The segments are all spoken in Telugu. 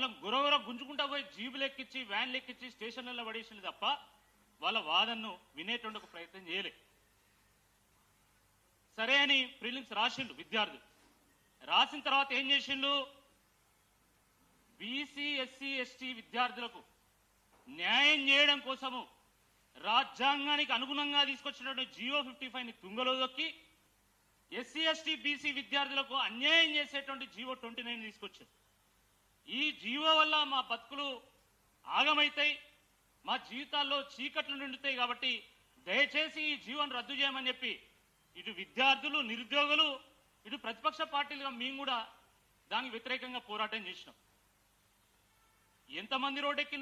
వాళ్ళని గురగుర గుంజుకుంటా పోయి జీబులు ఎక్కించి వ్యాన్లు ఎక్కించి స్టేషన్లలో పడేసింది తప్ప వాళ్ళ వాదనను వినేటువంటి ఒక ప్రయత్నం చేయలే. సరే అని ప్రిలిమ్స్ రాసిండు విద్యార్థులు. రాసిన తర్వాత ఏం చేసిండు? బీసీ ఎస్సీ ఎస్టీ విద్యార్థులకు న్యాయం చేయడం కోసము రాజ్యాంగానికి అనుగుణంగా తీసుకొచ్చినటువంటి జియో 55ని తుంగలో దొక్కి ఎస్సీ ఎస్టీ బీసీ విద్యార్థులకు అన్యాయం చేసేటువంటి జియో 29 తీసుకొచ్చారు. ఈ జియో వల్ల మా బతుకులు ఆగమైతాయి, మా జీవితాల్లో చీకట్లు నిండుతాయి, కాబట్టి దయచేసి ఈ జియోను రద్దు చేయమని చెప్పి ఇటు విద్యార్థులు, నిరుద్యోగులు, ఇటు ప్రతిపక్ష పార్టీలుగా మేము కూడా దానికి వ్యతిరేకంగా పోరాటం చేసినాం. ఎంతమంది రోడ్డెక్కి?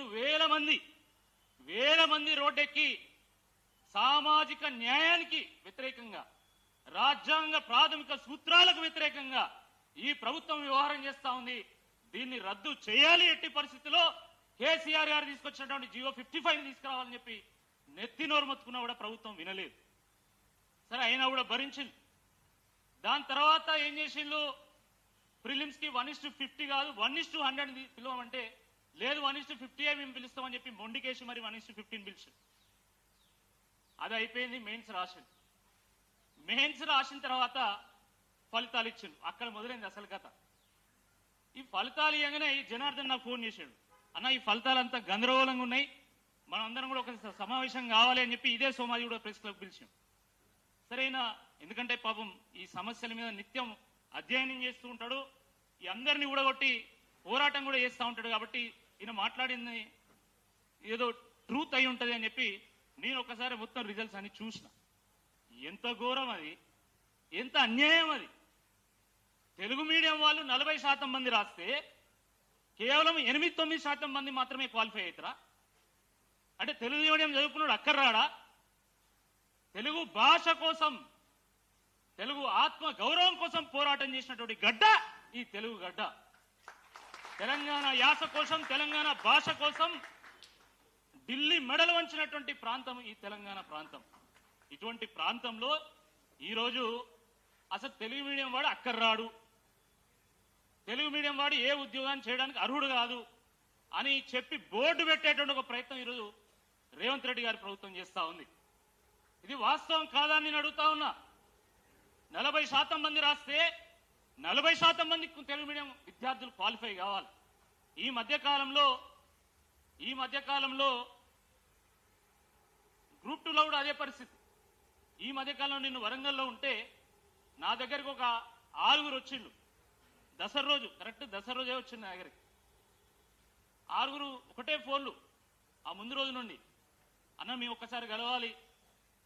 వేల మంది రోడ్డెక్కి సామాజిక న్యాయానికి వ్యతిరేకంగా, రాజ్యాంగ ప్రాథమిక సూత్రాలకు వ్యతిరేకంగా ఈ ప్రభుత్వం వ్యవహారం చేస్తా ఉంది. దీన్ని రద్దు చేయాలి. ఎట్టి పరిస్థితుల్లో కేసీఆర్ గారు తీసుకొచ్చినటువంటి జియో 55 తీసుకురావాలని చెప్పి నెత్తి నోరు మొత్తుకున్నా కూడా ప్రభుత్వం వినలేదు. సరే అయినా కూడా భరించింది. దాని తర్వాత ఏం చేసిండ్రు? ప్రిలిమ్స్ కి 1:50 కాదు 1:100 పిలవమంటే లేదు 1:50 మేము పిలుస్తామని చెప్పి మొండికేసి మరి 1:15 పిలిచారు. అది అయిపోయింది. మెయిన్స్ రాసిన తర్వాత ఫలితాలు ఇచ్చిండు. అక్కడ మొదలైంది అసలు కథ. ఈ ఫలితాలు ఇవ్వగానే ఈ జనార్దన్ నాకు ఫోన్ చేశాడు, అన్న ఈ ఫలితాలు అంతా గందరగోళంగా ఉన్నాయి, మనం అందరం కూడా ఒక సమావేశం కావాలి అని చెప్పి ఇదే సోమాజి కూడా ప్రెస్ క్లబ్ పిలిచాం. సరైన, ఎందుకంటే పాపం ఈ సమస్యల మీద నిత్యం అధ్యయనం చేస్తూ ఉంటాడు, ఈ అందరినీ ఊడగొట్టి పోరాటం కూడా చేస్తూ ఉంటాడు, కాబట్టి ఈయన మాట్లాడింది ఏదో ట్రూత్ అయి ఉంటుంది అని చెప్పి నేను ఒకసారి మొత్తం రిజల్ట్స్ అని చూసిన. ఎంత ఘోరం అది, ఎంత అన్యాయం అది. తెలుగు మీడియం వాళ్ళు 40% మంది రాస్తే కేవలం 8-9% మంది మాత్రమే క్వాలిఫై అవుతారా? అంటే తెలుగు మీడియం చదువుకున్నాడు అక్కర రాడా? తెలుగు భాష కోసం, తెలుగు ఆత్మ గౌరవం కోసం పోరాటం చేసినటువంటి గడ్డ ఈ తెలుగు గడ్డ. తెలంగాణ యాస కోసం, తెలంగాణ భాష కోసం ఢిల్లీ మెడలు వంచినటువంటి ప్రాంతం ఈ తెలంగాణ ప్రాంతం. ఇటువంటి ప్రాంతంలో ఈరోజు అసలు తెలుగు మీడియం వాడు అక్కర రాడు, తెలుగు మీడియం వాడు ఏ ఉద్యోగాన్ని చేయడానికి అర్హుడు కాదు అని చెప్పి బోర్డు పెట్టేటువంటి ఒక ప్రయత్నం ఈరోజు రేవంత్ రెడ్డి గారి ప్రభుత్వం చేస్తా ఉంది. ఇది వాస్తవం కాదా అని నేను అడుగుతా ఉన్నా. 40% మంది రాస్తే 40% మంది తెలుగు మీడియం విద్యార్థులు క్వాలిఫై కావాలి. ఈ మధ్యకాలంలో గ్రూప్ 2లో కూడా అదే పరిస్థితి. ఈ మధ్యకాలంలో నేను వరంగల్లో ఉంటే నా దగ్గరికి ఒక 6 వచ్చిండు. దసరా రోజు, కరెక్ట్ దసరా రోజే వచ్చింది నా దగ్గరికి. 6 ఒకటే ఫోన్లు ఆ ముందు రోజు నుండి, అన్న మేము ఒక్కసారి కలవాలి,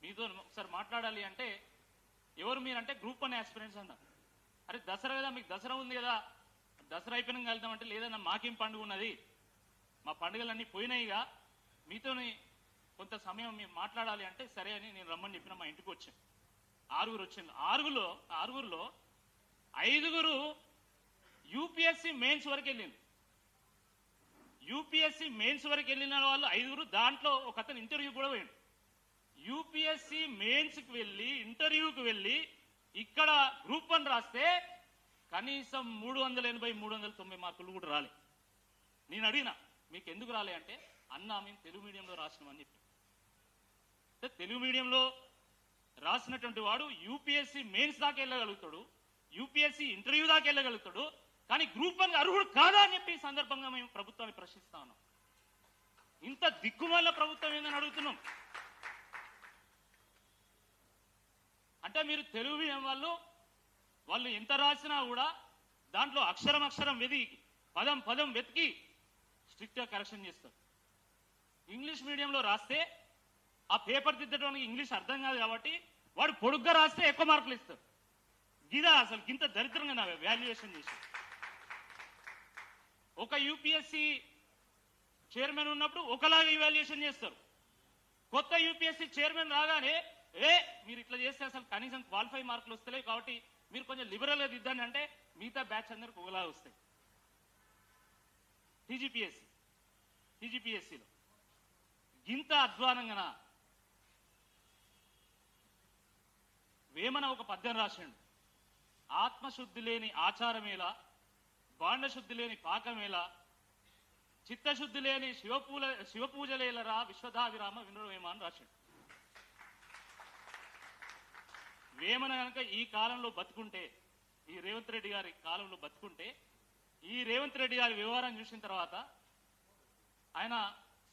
మీతో ఒకసారి మాట్లాడాలి అంటే, ఎవరు మీరంటే గ్రూప్ 1 ఆస్పిరెంట్స్ అన్నారు. అరే దసరా కదా, మీకు దసరా ఉంది కదా, దసరా అయిపోయినా కలుద్దామంటే లేదన్నా మాకేం పండుగ ఉన్నది, మా పండుగలన్నీ పోయినాయిగా, మీతోని కొంత సమయం మేము మాట్లాడాలి అంటే సరే అని నేను రమ్మని చెప్పిన మా ఇంటికి వచ్చాను. 6 వచ్చింది. 6లో 5 యూపీఎస్సీ మెయిన్స్ వరకు వెళ్ళింది. యూపీఎస్సీ మెయిన్స్ వరకు వెళ్ళిన వాళ్ళు 5, దాంట్లో ఒక అతను ఇంటర్వ్యూ కూడా పోయింది. యూపీఎస్సీ మెయిన్స్కి వెళ్ళి ఇంటర్వ్యూకి వెళ్ళి ఇక్కడ గ్రూప్ 1 రాస్తే కనీసం 380-390 మార్కులు కూడా రాలే. నేను అడిగినా మీకు ఎందుకు రాలే అంటే, అన్నా మేము తెలుగు మీడియంలో రాసినామని చెప్పి. తెలుగు మీడియంలో రాసినటువంటి వాడు యూపీఎస్సీ మెయిన్స్ దాకా వెళ్ళగలుగుతాడు, యూపీఎస్సీ ఇంటర్వ్యూ దాకా వెళ్ళగలుగుతాడు, కానీ గ్రూప్ 1 అర్హుడు కాదా అని చెప్పి ఈ సందర్భంగా మేము ప్రభుత్వాన్ని ప్రశ్నిస్తా ఉన్నాం. ఇంత దిక్కుమాల ప్రభుత్వం ఏందని అడుగుతున్నాం. అంటే మీరు తెలుగు మీడియం వాళ్ళు ఎంత రాసినా కూడా దాంట్లో అక్షరం వెతికి, పదం వెతికి స్ట్రిక్ట్గా కరెక్షన్ చేస్తారు. ఇంగ్లీష్ మీడియంలో రాస్తే ఆ పేపర్ దిద్దడానికి ఇంగ్లీష్ అర్థం కాదు కాబట్టి వాడు పొడుగ్గా రాస్తే ఎక్కువ మార్కులు ఇస్తారు. గిదా అసలు ఇంత దరిద్రంగా నా వాల్యుయేషన్ చేసి. ఒక యూపీఎస్సీ చైర్మన్ ఉన్నప్పుడు ఒకలాగా ఇవాల్యుయేషన్ చేస్తారు. కొత్త యూపీఎస్సీ చైర్మన్ రాగానే మీరు ఇట్లా చేస్తే అసలు కనీసం క్వాలిఫై మార్కులు వస్తలేవు కాబట్టి మీరు కొంచెం లిబరల్గా దిద్దండి అంటే మిగతా బ్యాచ్ అందరికి ఒకలాగా వస్తాయి. టీజీపీఎస్సీలో ఇంత అధ్వానంగా వేమన ఒక పద్యం రాసిండు. ఆత్మశుద్ధి లేని ఆచారమేలా, బాండశుద్ధి లేని పాకమేలా, చిత్తశుద్ధి లేని శివపూజలేలరా విశ్వధావిరామ వినురవేమ అని రాశాడు. వేమన కనుక ఈ కాలంలో బతుకుంటే, ఈ రేవంత్ రెడ్డి గారి కాలంలో బతుకుంటే, ఈ రేవంత్ రెడ్డి గారి వ్యవహారం చూసిన తర్వాత ఆయన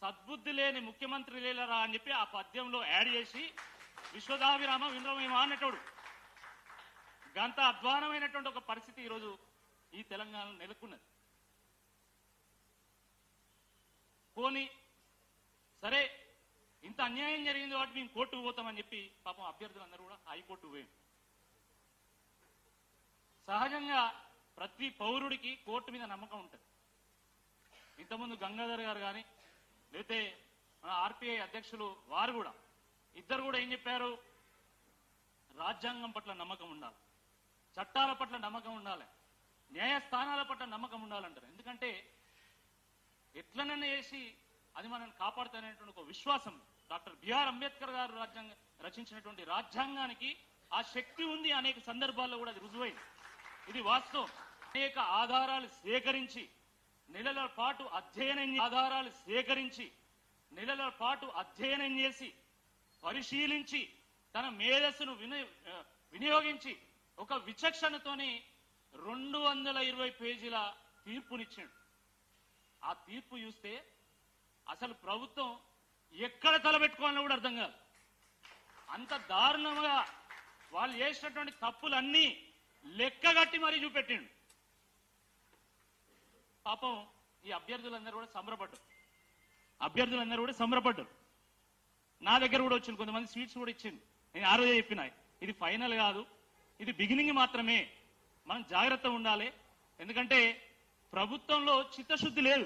సద్బుద్ధి లేని ముఖ్యమంత్రి లేలరా అని చెప్పి ఆ పద్యంలో యాడ్ చేసి విశ్వధావిరామ వినురవేమ అనేటోడు. గంత అధ్వానమైనటువంటి ఒక పరిస్థితి ఈరోజు ఈ తెలంగాణలో నెలకొన్నది. పోనీ సరే, ఇంత అన్యాయం జరిగింది కాబట్టి మేము కోర్టుకు పోతామని చెప్పి పాపం అభ్యర్థులందరూ కూడా హైకోర్టు పోయారు. సహజంగా ప్రతి పౌరుడికి కోర్టు మీద నమ్మకం ఉంటుంది. ఇంతకుముందు గంగాధర్ గారు కానీ లేకపోతే మన ఆర్పిఐ అధ్యక్షులు వారు కూడా ఇద్దరు కూడా ఏం చెప్పారు? రాజ్యాంగం పట్ల నమ్మకం ఉండాలి, చట్టాల పట్ల నమ్మకం ఉండాలి, న్యాయస్థానాల పట్ల నమ్మకం ఉండాలంటారు. ఎందుకంటే ఎట్లనన్నా చేసి అది మనల్ని కాపాడుతానేటువంటి ఒక విశ్వాసం. డాక్టర్ బిఆర్ అంబేద్కర్ గారు రచించినటువంటి రాజ్యాంగానికి ఆ శక్తి ఉంది. అనేక సందర్భాల్లో కూడా అది రుజువైంది. ఇది వాస్తవం. అనేక ఆధారాలు సేకరించి నెలల పాటు అధ్యయనం చేసి పరిశీలించి తన మేధస్సును వినియోగించి ఒక విచక్షణతోని 220 పేజీల తీర్పునిచ్చాడు. ఆ తీర్పు చూస్తే అసలు ప్రభుత్వం ఎక్కడ తలబెట్టుకోవాలో కూడా అర్థం కాదు. అంత దారుణంగా వాళ్ళు చేసినటువంటి తప్పులన్నీ లెక్కగట్టి మరీ చూపెట్టిండు. పాపం ఈ అభ్యర్థులందరూ కూడా సంబరపడ్డారు. నా దగ్గర కూడా వచ్చింది, కొంతమంది స్వీట్స్ కూడా ఇచ్చింది. నేను ఆ రోజే చెప్పిన, ఇది ఫైనల్ కాదు, ఇది బిగినింగ్ మాత్రమే. మనం జాగ్రత్త ఉండాలి. ఎందుకంటే ప్రభుత్వంలో చిత్తశుద్ధి లేదు.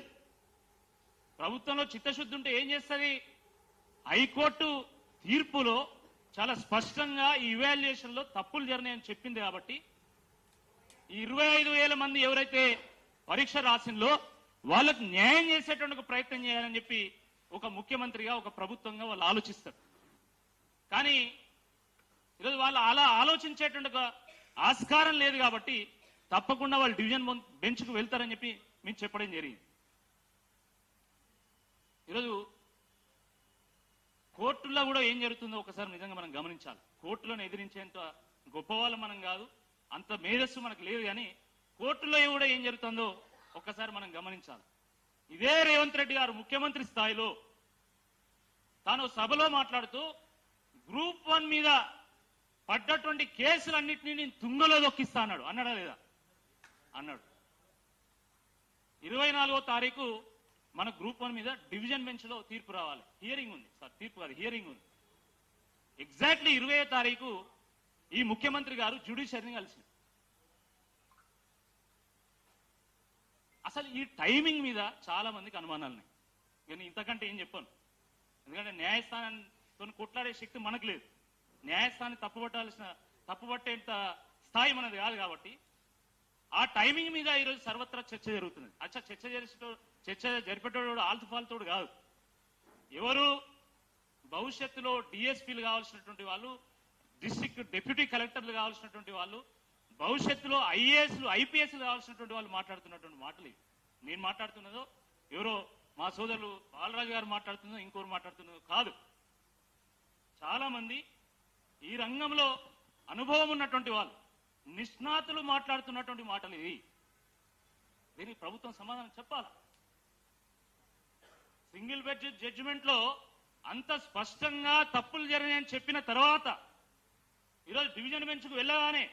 ప్రభుత్వంలో చిత్తశుద్ధి ఉంటే ఏం చేస్తుంది? హైకోర్టు తీర్పులో చాలా స్పష్టంగా ఈ ఇవాల్యుయేషన్ లో తప్పులు జరినాయని చెప్పింది. కాబట్టి ఈ 25,000 మంది ఎవరైతే పరీక్ష రాసిందో వాళ్ళకు న్యాయం చేసేటువంటి ప్రయత్నం చేయాలని చెప్పి ఒక ముఖ్యమంత్రిగా, ఒక ప్రభుత్వంగా వాళ్ళు ఆలోచిస్తారు. కానీ ఈరోజు వాళ్ళు అలా ఆలోచించేటువంటి ఆస్కారం లేదు. కాబట్టి తప్పకుండా వాళ్ళు డివిజన్ బెంచ్కు వెళ్తారని చెప్పి మేము చెప్పడం జరిగింది. ఈరోజు కోర్టుల్లో కూడా ఏం జరుగుతుందో ఒకసారి నిజంగా మనం గమనించాలి. కోర్టులను ఎదిరించేంత గొప్పవాళ్ళు మనం కాదు, అంత మేధస్సు మనకు లేదు. కానీ కోర్టులో కూడా ఏం జరుగుతుందో ఒక్కసారి మనం గమనించాలి. ఇదే రేవంత్ రెడ్డి గారు ముఖ్యమంత్రి స్థాయిలో తాను సభలో మాట్లాడుతూ గ్రూప్ 1 మీద పడ్డటువంటి కేసులన్నింటినీ నేను తుంగలో దొక్కిస్తా అన్నాడు. అన్నాడా లేదా? అన్నాడు. 24వ తారీఖు మన గ్రూప్ 1 మీద డివిజన్ బెంచ్ లో తీర్పు రావాలి. హియరింగ్ ఉంది సార్, తీర్పు కాదు, హియరింగ్ ఉంది. ఎగ్జాక్ట్లీ 20వ తారీఖు ఈ ముఖ్యమంత్రి గారు జ్యుడిషియరీని కలిసి అసలు ఈ టైమింగ్ మీద చాలా మందికి అనుమానాలు ఉన్నాయి. నేను ఇంతకంటే ఏం చెప్పాను. ఎందుకంటే న్యాయస్థానంతో కొట్లాడే శక్తి మనకు లేదు. న్యాయస్థానాన్ని తప్పుపట్టేంత స్థాయి మనది కాదు. కాబట్టి ఆ టైమింగ్ మీద ఈరోజు సర్వత్రా చర్చ జరుగుతుంది. చర్చ జరిపేటోడు ఆల్తుఫాల్తోడు కాదు. ఎవరు భవిష్యత్తులో డిఎస్పీలు కావాల్సినటువంటి వాళ్ళు, డిస్ట్రిక్ట్ డిప్యూటీ కలెక్టర్లు కావాల్సినటువంటి వాళ్ళు, భవిష్యత్తులో ఐఏఎస్లు ఐపీఎస్లు కావాల్సినటువంటి వాళ్ళు మాట్లాడుతున్నటువంటి మాటలు. నేను మాట్లాడుతున్నదో ఎవరో మా సోదరులు బాలరాజు గారు మాట్లాడుతున్నదో ఇంకోరు మాట్లాడుతున్నదో కాదు. చాలా మంది ఈ రంగంలో అనుభవం ఉన్నటువంటి వాళ్ళు, నిష్ణాతులు మాట్లాడుతున్నటువంటి మాటలు ఇవి. దీనికి ప్రభుత్వం సమాధానం చెప్పాలి. సింగిల్ బెంచ్ జడ్జిమెంట్ లో అంత స్పష్టంగా తప్పులు జరిగాయని చెప్పిన తర్వాత ఈరోజు డివిజన్ బెంచ్కు వెళ్ళగానే